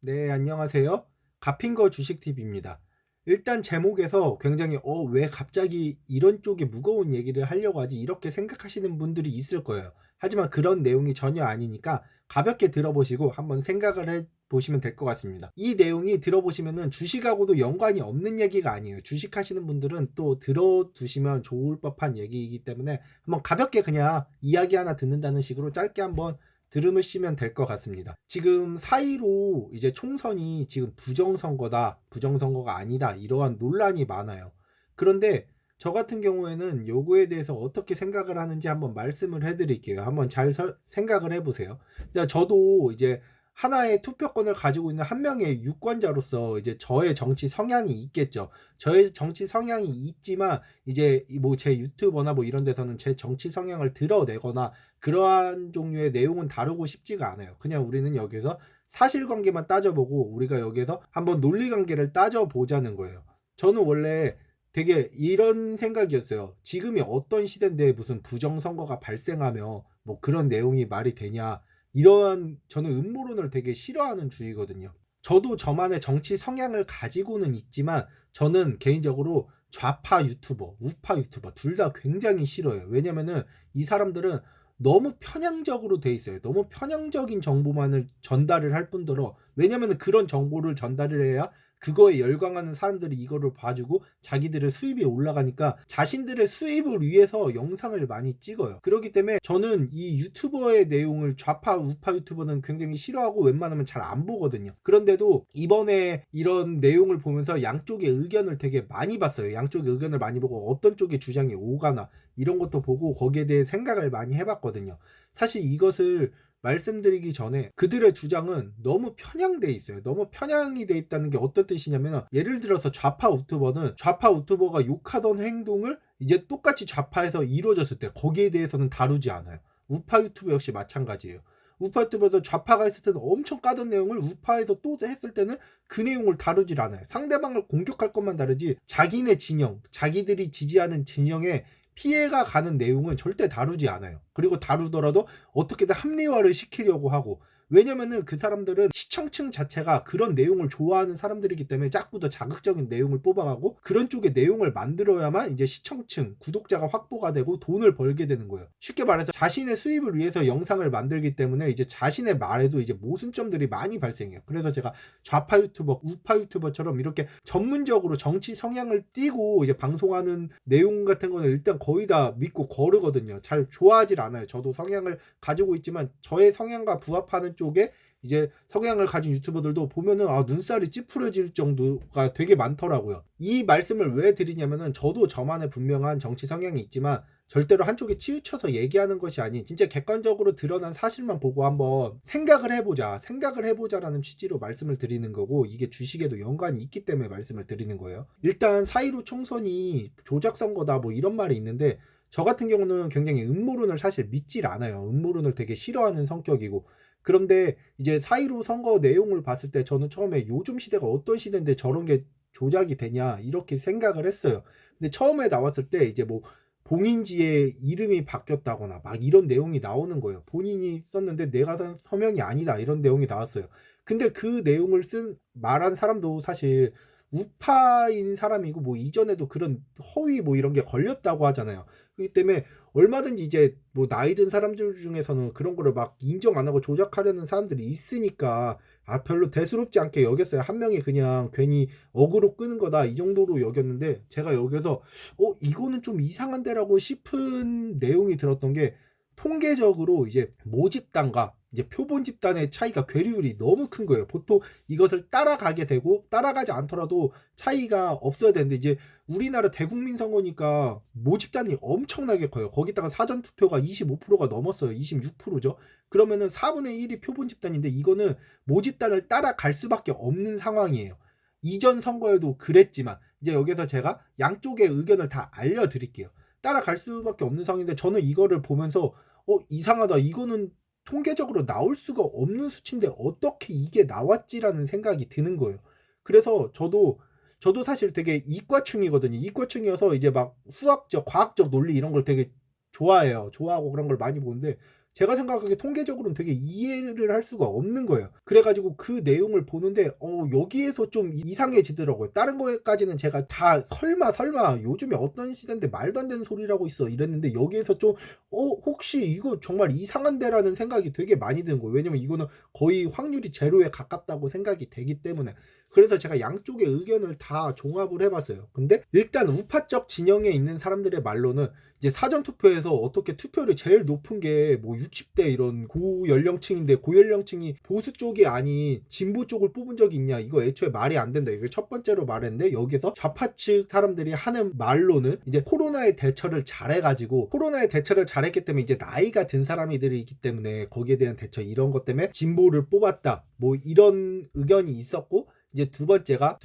네, 안녕하세요. 가핑거 주식TV입니다. 일단 제목에서 굉장히 왜 갑자기 이런 쪽에 무거운 얘기를 하려고 하지? 이렇게 생각하시는 분들이 있을 거예요. 하지만 그런 내용이 전혀 아니니까 가볍게 들어보시고 한번 생각을 해 보시면 될 것 같습니다. 이 내용이 들어보시면은 주식하고도 연관이 없는 얘기가 아니에요. 주식하시는 분들은 또 들어두시면 좋을 법한 얘기이기 때문에 한번 가볍게 그냥 이야기 하나 듣는다는 식으로 짧게 한번 들으시면 될 것 같습니다. 지금 사이로 이제 총선이 지금 부정선거다, 부정선거가 아니다, 이러한 논란이 많아요. 그런데 저 같은 경우에는 요거에 대해서 어떻게 생각을 하는지 한번 말씀을 해드릴게요. 한번 잘 생각을 해보세요. 저도 이제 하나의 투표권을 가지고 있는 한 명의 유권자로서 이제 저의 정치 성향이 있겠죠. 저의 정치 성향이 있지만 이제 뭐 제 유튜버나 뭐 이런 데서는 제 정치 성향을 드러내거나 그러한 종류의 내용은 다루고 싶지가 않아요. 그냥 우리는 여기서 사실관계만 따져보고 우리가 여기서 한번 논리관계를 따져보자는 거예요. 저는 원래 되게 이런 생각이었어요. 지금이 어떤 시대인데 무슨 부정선거가 발생하며 뭐 그런 내용이 말이 되냐. 이러한 저는 음모론을 되게 싫어하는 주의거든요. 저도 저만의 정치 성향을 가지고는 있지만 저는 개인적으로 좌파 유튜버, 우파 유튜버 둘 다 굉장히 싫어요. 왜냐면은 이 사람들은 너무 편향적으로 돼 있어요. 너무 편향적인 정보만을 전달을 할 뿐더러, 왜냐면은 그런 정보를 전달을 해야 그거에 열광하는 사람들이 이거를 봐주고 자기들의 수입이 올라가니까 자신들의 수입을 위해서 영상을 많이 찍어요. 그렇기 때문에 저는 이 유튜버의 내용을 좌파 우파 유튜버는 굉장히 싫어하고 웬만하면 잘 안 보거든요. 그런데도 이번에 이런 내용을 보면서 양쪽의 의견을 되게 많이 봤어요. 양쪽의 의견을 많이 보고 어떤 쪽의 주장이 오가나 이런 것도 보고 거기에 대해 생각을 많이 해봤거든요. 사실 이것을 말씀드리기 전에 그들의 주장은 너무 편향돼 있어요. 너무 편향이 돼 있다는 게 어떤 뜻이냐면, 예를 들어서 좌파 유튜버는 좌파 유튜버가 욕하던 행동을 이제 똑같이 좌파에서 이루어졌을 때 거기에 대해서는 다루지 않아요. 우파 유튜버 역시 마찬가지예요. 우파 유튜버도 좌파가 했을 때는 엄청 까던 내용을 우파에서 또 했을 때는 그 내용을 다루질 않아요. 상대방을 공격할 것만 다르지 자기네 진영, 자기들이 지지하는 진영에 피해가 가는 내용은 절대 다루지 않아요. 그리고 다루더라도 어떻게든 합리화를 시키려고 하고, 왜냐면은 그 사람들은 시청층 자체가 그런 내용을 좋아하는 사람들이기 때문에 자꾸 더 자극적인 내용을 뽑아가고 그런 쪽의 내용을 만들어야만 이제 시청층, 구독자가 확보가 되고 돈을 벌게 되는 거예요. 쉽게 말해서 자신의 수입을 위해서 영상을 만들기 때문에 이제 자신의 말에도 이제 모순점들이 많이 발생해요. 그래서 제가 좌파 유튜버, 우파 유튜버처럼 이렇게 전문적으로 정치 성향을 띠고 이제 방송하는 내용 같은 거는 일단 거의 다 믿고 거르거든요. 잘 좋아하질 않아요. 저도 성향을 가지고 있지만 저의 성향과 부합하는 쪽에 이제 성향을 가진 유튜버들도 보면은 눈살이 찌푸려질 정도가 되게 많더라고요. 이 말씀을 왜 드리냐면은 저도 저만의 분명한 정치 성향이 있지만 절대로 한쪽에 치우쳐서 얘기하는 것이 아닌 진짜 객관적으로 드러난 사실만 보고 한번 생각을 해보자라는 취지로 말씀을 드리는 거고, 이게 주식에도 연관이 있기 때문에 말씀을 드리는 거예요. 일단 4.15 총선이 조작선거다 뭐 이런 말이 있는데, 저 같은 경우는 굉장히 음모론을 사실 믿질 않아요. 음모론을 되게 싫어하는 성격이고, 그런데 이제 4.15 선거 내용을 봤을 때 저는 처음에 요즘 시대가 어떤 시대인데 저런 게 조작이 되냐 이렇게 생각을 했어요. 근데 처음에 나왔을 때 이제 뭐 봉인지에 이름이 바뀌었다거나 막 이런 내용이 나오는 거예요. 본인이 썼는데 내가 산 서명이 아니다 이런 내용이 나왔어요. 근데 그 내용을 말한 사람도 사실 우파인 사람이고 뭐 이전에도 그런 허위 뭐 이런 게 걸렸다고 하잖아요. 그렇기 때문에 얼마든지 이제 뭐 나이 든 사람들 중에서는 그런 거를 막 인정 안 하고 조작하려는 사람들이 있으니까 별로 대수롭지 않게 여겼어요. 한 명이 그냥 괜히 어그로 끄는 거다 이 정도로 여겼는데, 제가 여기서 이거는 좀 이상한데라고 싶은 내용이 들었던 게, 통계적으로 이제 모집단과 이제 표본 집단의 차이가 괴리율이 너무 큰 거예요. 보통 이것을 따라가게 되고 따라가지 않더라도 차이가 없어야 되는데, 이제 우리나라 대국민 선거니까 모집단이 엄청나게 커요. 거기다가 사전투표가 25%가 넘었어요. 26%죠. 그러면은 4분의 1이 표본 집단인데 이거는 모집단을 따라갈 수밖에 없는 상황이에요. 이전 선거에도 그랬지만 이제 여기서 제가 양쪽의 의견을 다 알려드릴게요. 따라갈 수밖에 없는 상황인데 저는 이거를 보면서 이상하다. 이거는 통계적으로 나올 수가 없는 수치인데 어떻게 이게 나왔지라는 생각이 드는 거예요. 그래서 저도 사실 되게 이과충이거든요. 이과충이어서 이제 막 수학적, 과학적 논리 이런 걸 되게 좋아해요. 좋아하고 그런 걸 많이 보는데, 제가 생각하기에 통계적으로는 되게 이해를 할 수가 없는 거예요. 그래가지고 그 내용을 보는데 여기에서 좀 이상해지더라고요. 다른 거까지는 제가 다 설마 요즘에 어떤 시대인데 말도 안 되는 소리라고 있어 이랬는데, 여기에서 좀 혹시 이거 정말 이상한데라는 생각이 되게 많이 드는 거예요. 왜냐면 이거는 거의 확률이 제로에 가깝다고 생각이 되기 때문에. 그래서 제가 양쪽의 의견을 다 종합을 해봤어요. 근데 일단 우파적 진영에 있는 사람들의 말로는 이제 사전투표에서 어떻게 투표를 제일 높은 게 뭐 60대 이런 고연령층인데, 고연령층이 보수 쪽이 아닌 진보 쪽을 뽑은 적이 있냐, 이거 애초에 말이 안 된다, 이걸 첫 번째로 말했는데, 여기서 좌파 측 사람들이 하는 말로는 이제 코로나의 대처를 잘했기 때문에 이제 나이가 든 사람들이 있기 때문에 거기에 대한 대처, 이런 것 때문에 진보를 뽑았다, 뭐 이런 의견이 있었고, 이제 두 번째가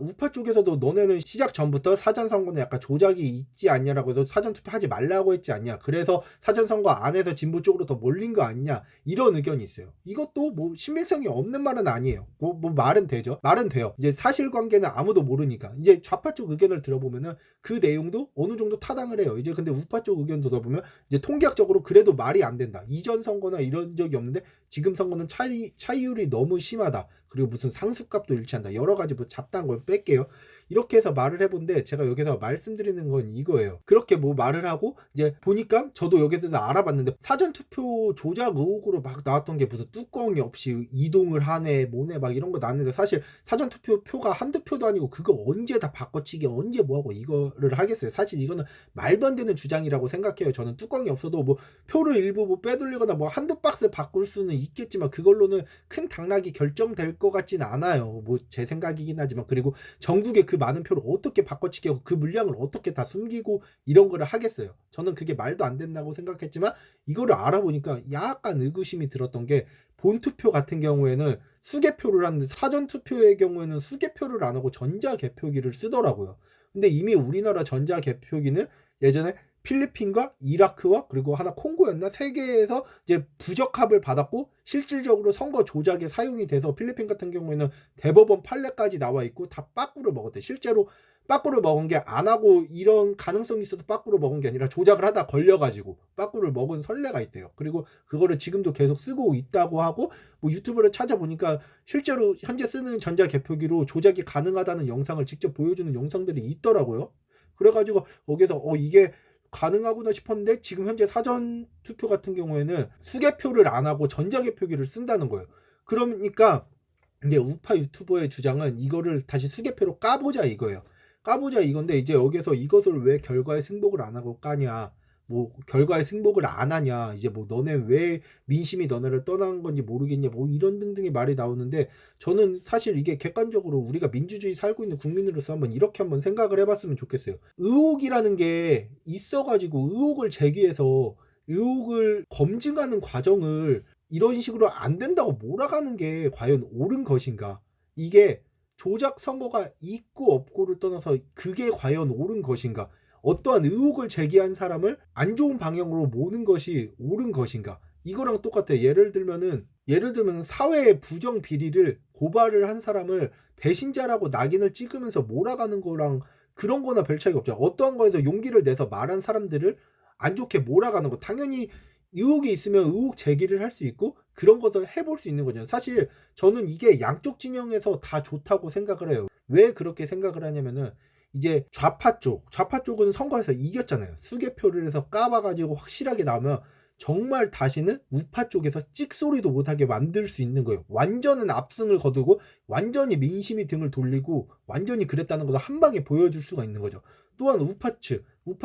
우파 쪽에서도 너네는 시작 전부터 사전선거는 약간 조작이 있지 않냐라고 해서 사전투표하지 말라고 했지 않냐, 그래서 사전선거 안에서 진보 쪽으로 더 몰린 거 아니냐, 이런 의견이 있어요. 이것도 뭐 신빙성이 없는 말은 아니에요. 뭐 말은 되죠. 말은 돼요. 이제 사실관계는 아무도 모르니까. 이제 좌파 쪽 의견을 들어보면은 그 내용도 어느 정도 타당을 해요. 이제 근데 우파 쪽 의견 들어보면 이제 통계학적으로 그래도 말이 안 된다, 이전 선거나 이런 적이 없는데 지금 선거는 차이율이 너무 심하다, 그리고 무슨 상수값도 일치한다, 여러 가지 뭐 잡다한 걸 뺄게요. 이렇게 해서 말을 해본데, 제가 여기서 말씀드리는 건 이거예요. 그렇게 뭐 말을 하고 이제 보니까 저도 여기서 알아봤는데, 사전투표 조작 의혹으로 막 나왔던 게 무슨 뚜껑이 없이 이동을 하네 뭐네 막 이런 거 나왔는데, 사실 사전투표 표가 한두 표도 아니고 그거 언제 다 바꿔치기, 언제 뭐하고 이거를 하겠어요. 사실 이거는 말도 안 되는 주장이라고 생각해요. 저는 뚜껑이 없어도 뭐 표를 일부 뭐 빼돌리거나 뭐 한두 박스 바꿀 수는 있겠지만 그걸로는 큰 당락이 결정될 것 같진 않아요. 뭐 제 생각이긴 하지만. 그리고 전국에 그 많은 표를 어떻게 바꿔치기 하고 그 물량을 어떻게 다 숨기고 이런 거를 하겠어요. 저는 그게 말도 안 된다고 생각했지만, 이거를 알아보니까 약간 의구심이 들었던 게, 본투표 같은 경우에는 수개표를 하는데 사전투표의 경우에는 수개표를 안 하고 전자개표기를 쓰더라고요. 근데 이미 우리나라 전자개표기는 예전에 필리핀과 이라크와 그리고 하나 콩고였나, 세 개에서 이제 부적합을 받았고 실질적으로 선거 조작에 사용이 돼서, 필리핀 같은 경우에는 대법원 판례까지 나와 있고 다 빠꾸를 먹었대. 실제로 빠꾸를 먹은 게 안 하고 이런 가능성이 있어서 빠꾸를 먹은 게 아니라 조작을 하다 걸려가지고 빠꾸를 먹은 선례가 있대요. 그리고 그거를 지금도 계속 쓰고 있다고 하고, 뭐 유튜브를 찾아보니까 실제로 현재 쓰는 전자개표기로 조작이 가능하다는 영상을 직접 보여주는 영상들이 있더라고요. 그래가지고 거기서 이게 가능하구나 싶었는데, 지금 현재 사전 투표 같은 경우에는 수개표를 안 하고 전자개표기를 쓴다는 거예요. 그러니까 이제 우파 유튜버의 주장은 이거를 다시 수개표로 까보자 이거예요. 까보자 이건데, 이제 여기서 이것을 왜 결과에 승복을 안 하고 까냐, 뭐 결과에 승복을 안 하냐, 이제 뭐 너네 왜 민심이 너네를 떠난 건지 모르겠냐, 뭐 이런 등등의 말이 나오는데, 저는 사실 이게 객관적으로 우리가 민주주의 살고 있는 국민으로서 이렇게 한번 생각을 해봤으면 좋겠어요. 의혹이라는 게 있어가지고 의혹을 제기해서 의혹을 검증하는 과정을 이런 식으로 안 된다고 몰아가는 게 과연 옳은 것인가? 이게 조작 선거가 있고 없고를 떠나서 그게 과연 옳은 것인가? 어떠한 의혹을 제기한 사람을 안 좋은 방향으로 모는 것이 옳은 것인가? 이거랑 똑같아요. 예를 들면 사회의 부정 비리를 고발을 한 사람을 배신자라고 낙인을 찍으면서 몰아가는 거랑 그런 거나 별 차이가 없죠. 어떠한 거에서 용기를 내서 말한 사람들을 안 좋게 몰아가는 거, 당연히 의혹이 있으면 의혹 제기를 할 수 있고 그런 것을 해볼 수 있는 거죠. 사실 저는 이게 양쪽 진영에서 다 좋다고 생각을 해요. 왜 그렇게 생각을 하냐면은, 이제 좌파 쪽은 선거에서 이겼잖아요. 수개표를 해서 까봐가지고 확실하게 나오면 정말 다시는 우파 쪽에서 찍소리도 못하게 만들 수 있는 거예요. 완전한 압승을 거두고 완전히 민심이 등을 돌리고 완전히 그랬다는 것을 한 방에 보여줄 수가 있는 거죠. 또한 우파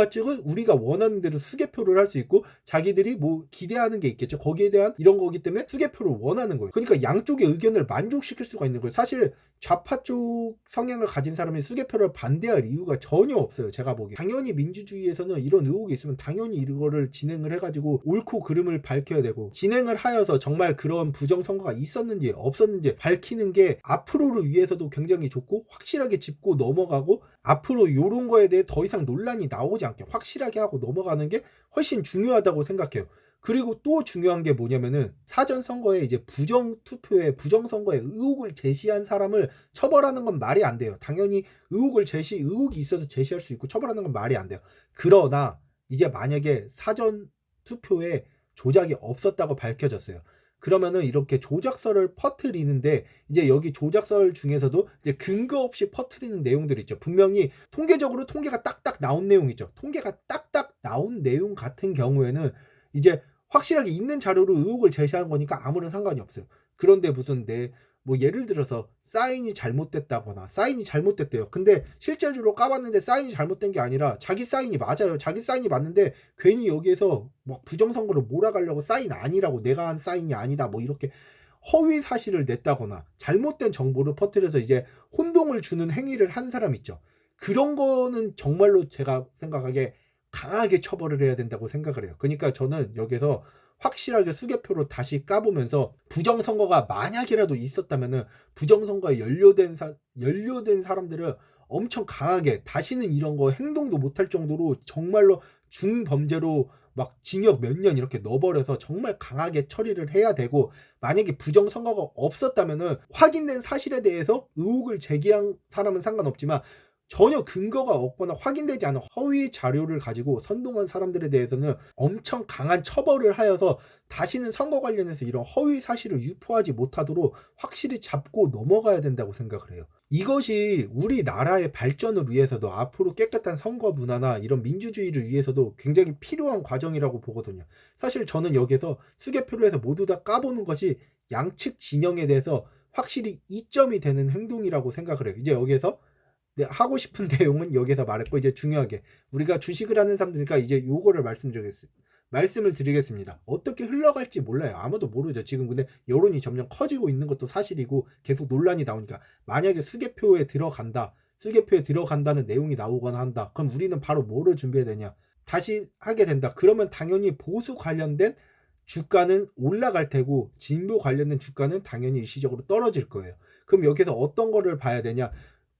측은 우리가 원하는 대로 수개표를 할 수 있고 자기들이 뭐 기대하는 게 있겠죠. 거기에 대한 이런 거기 때문에 수개표를 원하는 거예요. 그러니까 양쪽의 의견을 만족시킬 수가 있는 거예요. 사실 좌파 쪽 성향을 가진 사람이 수개표를 반대할 이유가 전혀 없어요. 제가 보기에. 당연히 민주주의에서는 이런 의혹이 있으면 당연히 이거를 진행을 해가지고 옳고 그름을 밝혀야 되고, 진행을 하여서 정말 그런 부정선거가 있었는지 없었는지 밝히는 게 앞으로를 위해서도 굉장히 좋고, 확실하게 짚고 넘어가고 앞으로 요런 거에 대해 더 이상 논란이 나오지 않게 확실하게 하고 넘어가는 게 훨씬 중요하다고 생각해요. 그리고 또 중요한 게 뭐냐면은, 사전선거에 이제 부정선거에 의혹을 제시한 사람을 처벌하는 건 말이 안 돼요. 당연히 의혹이 있어서 제시할 수 있고 처벌하는 건 말이 안 돼요. 그러나 이제 만약에 사전투표에 조작이 없었다고 밝혀졌어요. 그러면은 이렇게 조작설을 퍼뜨리는데 이제 여기 조작설 중에서도 이제 근거 없이 퍼뜨리는 내용들이 있죠. 분명히 통계적으로 통계가 딱딱 나온 내용이죠. 통계가 딱딱 나온 내용 같은 경우에는 이제 확실하게 있는 자료로 의혹을 제시한 거니까 아무런 상관이 없어요. 그런데 무슨 뭐 예를 들어서 사인이 잘못됐다거나 사인이 잘못됐대요. 근데 실제로 까봤는데 사인이 잘못된 게 아니라 자기 사인이 맞아요. 자기 사인이 맞는데 괜히 여기에서 막 부정선거를 몰아가려고 사인 아니라고 내가 한 사인이 아니다 뭐 이렇게 허위 사실을 냈다거나 잘못된 정보를 퍼뜨려서 이제 혼동을 주는 행위를 한 사람 있죠. 그런 거는 정말로 제가 생각하기에 강하게 처벌을 해야 된다고 생각을 해요. 그러니까 저는 여기서 확실하게 수개표로 다시 까보면서 부정선거가 만약이라도 있었다면은 부정선거에 연루된 사람들을 엄청 강하게 다시는 이런 거 행동도 못할 정도로 정말로 중범죄로 막 징역 몇 년 이렇게 넣어버려서 정말 강하게 처리를 해야 되고, 만약에 부정선거가 없었다면은 확인된 사실에 대해서 의혹을 제기한 사람은 상관없지만 전혀 근거가 없거나 확인되지 않은 허위 자료를 가지고 선동한 사람들에 대해서는 엄청 강한 처벌을 하여서 다시는 선거 관련해서 이런 허위 사실을 유포하지 못하도록 확실히 잡고 넘어가야 된다고 생각을 해요. 이것이 우리나라의 발전을 위해서도 앞으로 깨끗한 선거 문화나 이런 민주주의를 위해서도 굉장히 필요한 과정이라고 보거든요. 사실 저는 여기서 수개표로 해서 모두 다 까보는 것이 양측 진영에 대해서 확실히 이점이 되는 행동이라고 생각을 해요. 이제 여기서 하고 싶은 내용은 여기서 말했고, 이제 중요하게 우리가 주식을 하는 사람들이니까 이제 요거를 말씀을 드리겠습니다. 어떻게 흘러갈지 몰라요. 아무도 모르죠. 지금 근데 여론이 점점 커지고 있는 것도 사실이고 계속 논란이 나오니까 만약에 수개표에 들어간다는 내용이 나오거나 한다. 그럼 우리는 바로 뭐를 준비해야 되냐? 다시 하게 된다. 그러면 당연히 보수 관련된 주가는 올라갈 테고 진보 관련된 주가는 당연히 일시적으로 떨어질 거예요. 그럼 여기서 어떤 거를 봐야 되냐?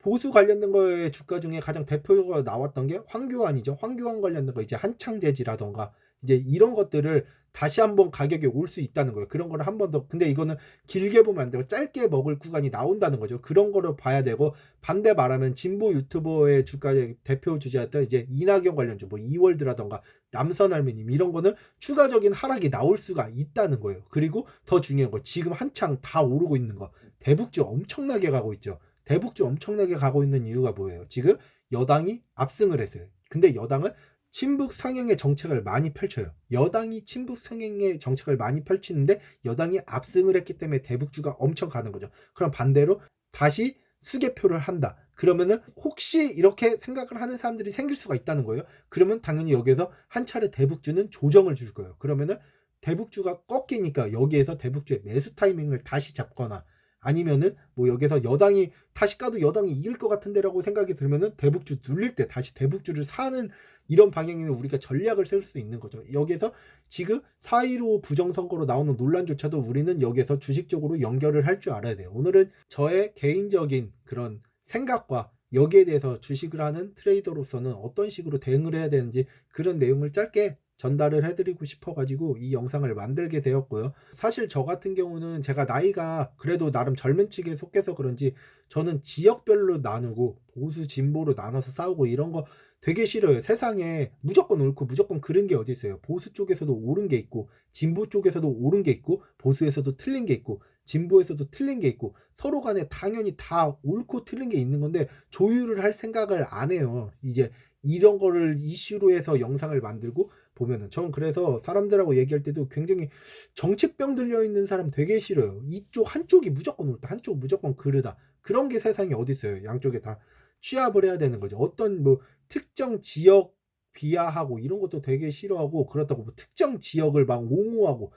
보수 관련된 거의 주가 중에 가장 대표적으로 나왔던 게 황교안이죠. 황교안 관련된 거 이제 한창재지라던가 이제 이런 것들을 다시 한번 가격이 올 수 있다는 거예요. 그런 거를 한 번 더, 근데 이거는 길게 보면 안 되고 짧게 먹을 구간이 나온다는 거죠. 그런 거를 봐야 되고, 반대 말하면 진보 유튜버의 주가의 대표 주자였던 이제 이낙연 관련주 뭐 이월드라던가 남선알미님 이런 거는 추가적인 하락이 나올 수가 있다는 거예요. 그리고 더 중요한 거, 지금 한창 다 오르고 있는 거 대북주 엄청나게 가고 있죠. 대북주 엄청나게 가고 있는 이유가 뭐예요? 지금 여당이 압승을 했어요. 근데 여당은 친북 상향의 정책을 많이 펼쳐요. 여당이 친북 상향의 정책을 많이 펼치는데 여당이 압승을 했기 때문에 대북주가 엄청 가는 거죠. 그럼 반대로 다시 수개표를 한다. 그러면은 혹시 이렇게 생각을 하는 사람들이 생길 수가 있다는 거예요. 그러면 당연히 여기에서 한 차례 대북주는 조정을 줄 거예요. 그러면은 대북주가 꺾이니까 여기에서 대북주의 매수 타이밍을 다시 잡거나, 아니면은 뭐 여기서 여당이 다시 까도 여당이 이길 것 같은데라고 생각이 들면은 대북주 눌릴 때 다시 대북주를 사는 이런 방향에는 우리가 전략을 세울 수 있는 거죠. 여기에서 지금 4.15 부정선거로 나오는 논란조차도 우리는 여기에서 주식적으로 연결을 할 줄 알아야 돼요. 오늘은 저의 개인적인 그런 생각과 여기에 대해서 주식을 하는 트레이더로서는 어떤 식으로 대응을 해야 되는지 그런 내용을 짧게 전달을 해드리고 싶어가지고 이 영상을 만들게 되었고요. 사실 저 같은 경우는 제가 나이가 그래도 나름 젊은 층에 속해서 그런지 저는 지역별로 나누고 보수 진보로 나눠서 싸우고 이런 거 되게 싫어요. 세상에 무조건 옳고 무조건 그른 게 어디 있어요. 보수 쪽에서도 옳은 게 있고 진보 쪽에서도 옳은 게 있고 보수에서도 틀린 게 있고 진보에서도 틀린 게 있고 서로 간에 당연히 다 옳고 틀린 게 있는 건데 조율을 할 생각을 안 해요. 이제 이런 거를 이슈로 해서 영상을 만들고 보면은, 전 그래서 사람들하고 얘기할 때도 굉장히 정치병 들려있는 사람 되게 싫어요. 이쪽 한쪽이 무조건 옳다, 한쪽 무조건 그르다, 그런 게 세상에 어디 있어요. 양쪽에 다 취합을 해야 되는 거죠. 어떤 뭐 특정 지역 비하하고 이런 것도 되게 싫어하고, 그렇다고 뭐 특정 지역을 막 옹호하고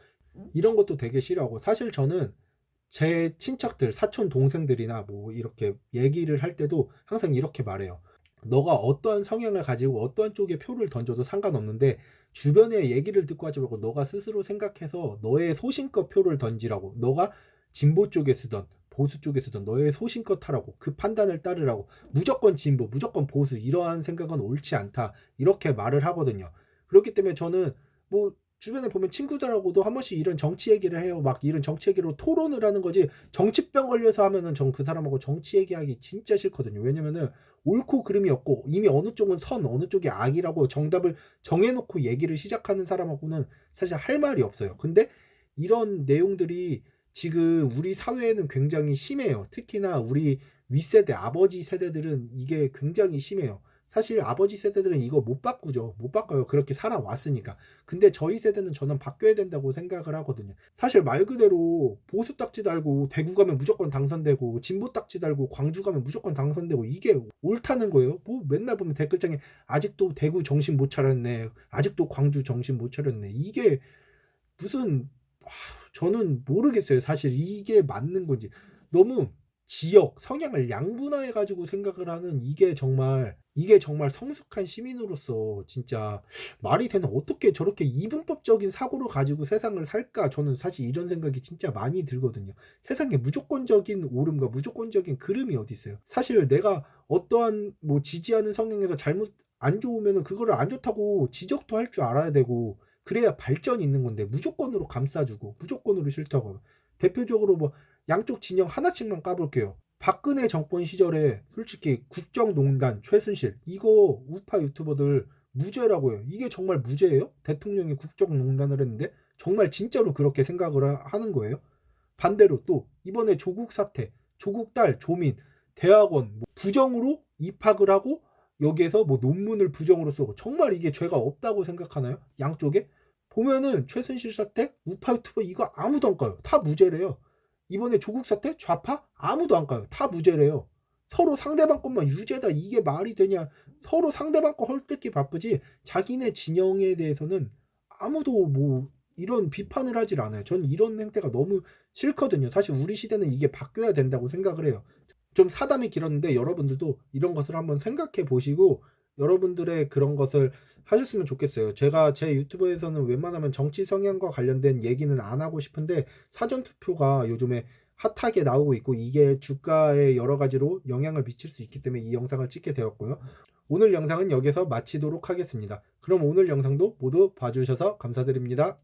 이런 것도 되게 싫어하고. 사실 저는 제 친척들, 사촌 동생들이나 뭐 이렇게 얘기를 할 때도 항상 이렇게 말해요. 너가 어떠한 성향을 가지고 어떠한 쪽에 표를 던져도 상관없는데 주변의 얘기를 듣고 하지 말고 너가 스스로 생각해서 너의 소신껏 표를 던지라고. 너가 진보 쪽에 쓰던 보수 쪽에 쓰던 너의 소신껏 하라고. 그 판단을 따르라고. 무조건 진보 무조건 보수 이러한 생각은 옳지 않다, 이렇게 말을 하거든요. 그렇기 때문에 저는 뭐 주변에 보면 친구들하고도 한 번씩 이런 정치 얘기를 해요. 막 이런 정치 얘기로 토론을 하는 거지, 정치병 걸려서 하면은 전 그 사람하고 정치 얘기하기 진짜 싫거든요. 왜냐면은 옳고 그름이 없고 이미 어느 쪽은 선, 어느 쪽이 악이라고 정답을 정해놓고 얘기를 시작하는 사람하고는 사실 할 말이 없어요. 근데 이런 내용들이 지금 우리 사회에는 굉장히 심해요. 특히나 우리 윗세대, 아버지 세대들은 이게 굉장히 심해요. 사실 아버지 세대들은 이거 못 바꾸죠. 못 바꿔요. 그렇게 살아왔으니까. 근데 저희 세대는 저는 바뀌어야 된다고 생각을 하거든요. 사실 말 그대로 보수 딱지 달고 대구 가면 무조건 당선되고, 진보 딱지 달고 광주 가면 무조건 당선되고, 이게 옳다는 거예요. 뭐 맨날 보면 댓글창에 아직도 대구 정신 못 차렸네, 아직도 광주 정신 못 차렸네, 이게 무슨, 저는 모르겠어요. 사실 이게 맞는 건지. 너무 지역 성향을 양분화해 가지고 생각을 하는, 이게 정말 성숙한 시민으로서 진짜 말이 되나, 어떻게 저렇게 이분법적인 사고를 가지고 세상을 살까? 저는 사실 이런 생각이 진짜 많이 들거든요. 세상에 무조건적인 옳음과 무조건적인 그름이 어디 있어요? 사실 내가 어떠한 뭐 지지하는 성향에서 잘못 안 좋으면은 그거를 안 좋다고 지적도 할 줄 알아야 되고, 그래야 발전이 있는 건데 무조건으로 감싸주고 무조건으로 싫다고 하고. 대표적으로 뭐 양쪽 진영 하나씩만 까볼게요. 박근혜 정권 시절에 솔직히 국정농단 최순실 이거 우파 유튜버들 무죄라고 해요. 이게 정말 무죄예요? 대통령이 국정농단을 했는데 정말 진짜로 그렇게 생각을 하는 거예요? 반대로 또 이번에 조국 사태, 조국 딸 조민 대학원 뭐 부정으로 입학을 하고 여기에서 뭐 논문을 부정으로 쓰고, 정말 이게 죄가 없다고 생각하나요? 양쪽에 보면은 최순실 사태 우파 유튜버 이거 아무도 안 까요. 다 무죄래요. 이번에 조국 사태 좌파 아무도 안 까요. 다 무죄래요. 서로 상대방 것만 유죄다, 이게 말이 되냐? 서로 상대방 거 헐뜯기 바쁘지 자기네 진영에 대해서는 아무도 뭐 이런 비판을 하질 않아요. 전 이런 행태가 너무 싫거든요. 사실 우리 시대는 이게 바뀌어야 된다고 생각을 해요. 좀 사담이 길었는데 여러분들도 이런 것을 한번 생각해 보시고 여러분들의 그런 것을 하셨으면 좋겠어요. 제가 제 유튜브에서는 웬만하면 정치 성향과 관련된 얘기는 안 하고 싶은데, 사전투표가 요즘에 핫하게 나오고 있고 이게 주가에 여러 가지로 영향을 미칠 수 있기 때문에 이 영상을 찍게 되었고요. 오늘 영상은 여기서 마치도록 하겠습니다. 그럼 오늘 영상도 모두 봐주셔서 감사드립니다.